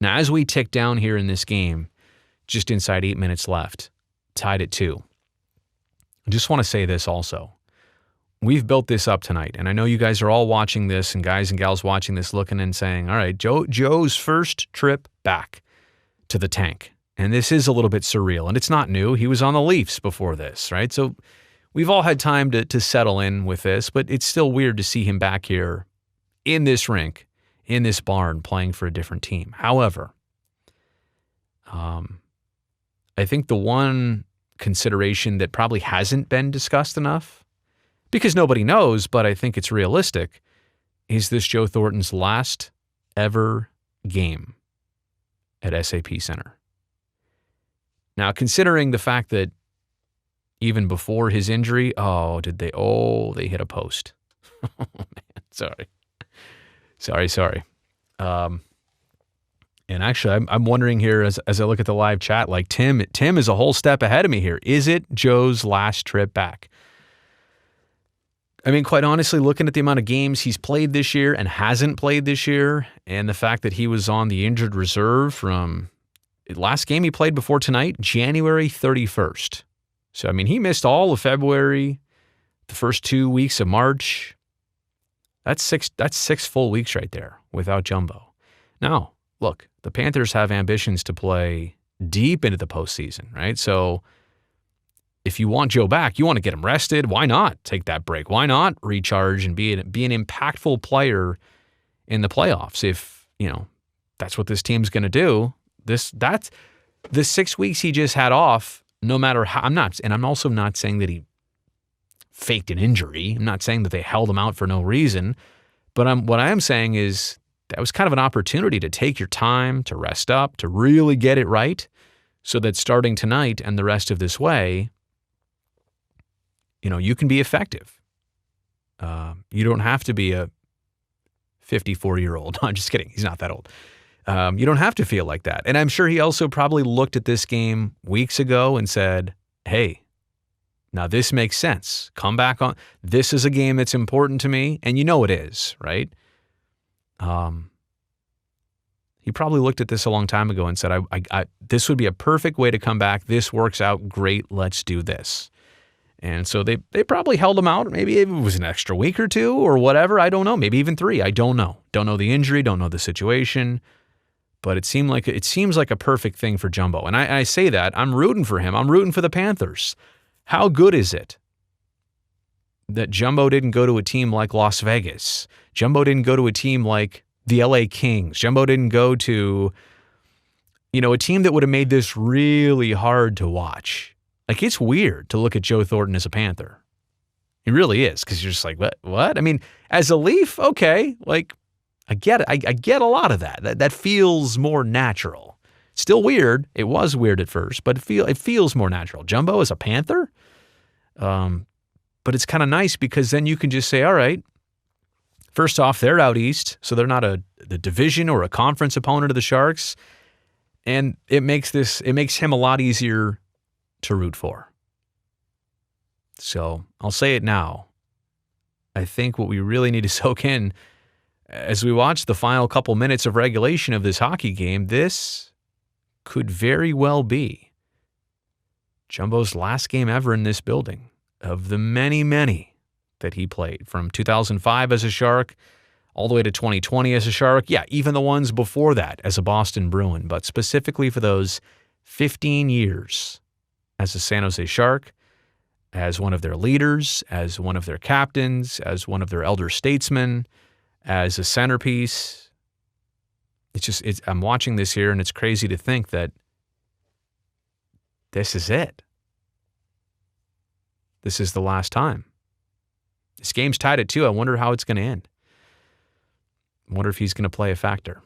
Now, as we tick down here in this game, just inside 8 minutes left, tied at 2. I just want to say this also. We've built this up tonight, and I know you guys are all watching this, and guys and gals watching this looking and saying, all right, Joe's first trip back to the tank. And this is a little bit surreal, and it's not new. He was on the Leafs before this, right? So we've all had time to settle in with this, but it's still weird to see him back here in this rink, in this barn, playing for a different team. However, I think the one consideration that probably hasn't been discussed enough, because nobody knows, but I think it's realistic, is this Joe Thornton's last ever game at SAP Center. Now, considering the fact that even before his injury, they hit a post. Oh, man, sorry. And actually, I'm wondering here as I look at the live chat, like Tim is a whole step ahead of me here. Is it Joe's last trip back? I mean, quite honestly, looking at the amount of games he's played this year and hasn't played this year, and the fact that he was on the injured reserve from last game he played before tonight, January 31st. So, I mean, he missed all of February, the first 2 weeks of March. That's six full weeks right there without Jumbo. Now, look, the Panthers have ambitions to play deep into the postseason, right? So if you want Joe back, you want to get him rested. Why not take that break? Why not recharge and be an impactful player in the playoffs? If, that's what this team's going to do. That's the 6 weeks he just had off, no matter how. I'm also not saying that he faked an injury. I'm not saying that they held him out for no reason. But what I am saying is that was kind of an opportunity to take your time, to rest up, to really get it right, so that starting tonight and the rest of this way, you can be effective. You don't have to be a 54-year-old. No, I'm just kidding. He's not that old. You don't have to feel like that. And I'm sure he also probably looked at this game weeks ago and said, hey, now this makes sense. Come back on. This is a game that's important to me. And it is, right? He probably looked at this a long time ago and said, this would be a perfect way to come back. This works out great. Let's do this. And so they probably held him out. Maybe it was an extra week or two or whatever. I don't know. Maybe even 3. I don't know. Don't know the injury. Don't know the situation. But it seems like a perfect thing for Jumbo. And I say that. I'm rooting for him. I'm rooting for the Panthers. How good is it that Jumbo didn't go to a team like Las Vegas? Jumbo didn't go to a team like the LA Kings. Jumbo didn't go to, a team that would have made this really hard to watch. Like, it's weird to look at Joe Thornton as a Panther. It really is, because you're just like, what? I mean, as a Leaf, okay, like, I get it. I get a lot of that. That feels more natural. Still weird. It was weird at first, but it feels more natural. Jumbo as a Panther? But it's kind of nice because then you can just say, all right, first off, they're out east, so they're not the division or a conference opponent of the Sharks, and it makes him a lot easier to root for. So I'll say it now. I think what we really need to soak in as we watch the final couple minutes of regulation of this hockey game, this could very well be Jumbo's last game ever in this building of the many, many that he played from 2005 as a Shark all the way to 2020 as a Shark. Yeah, even the ones before that as a Boston Bruin, but specifically for those 15 years as a San Jose Shark, as one of their leaders, as one of their captains, as one of their elder statesmen, as a centerpiece. I'm watching this here, and it's crazy to think that this is it. This is the last time. This game's tied at 2. I wonder how it's going to end. I wonder if he's going to play a factor.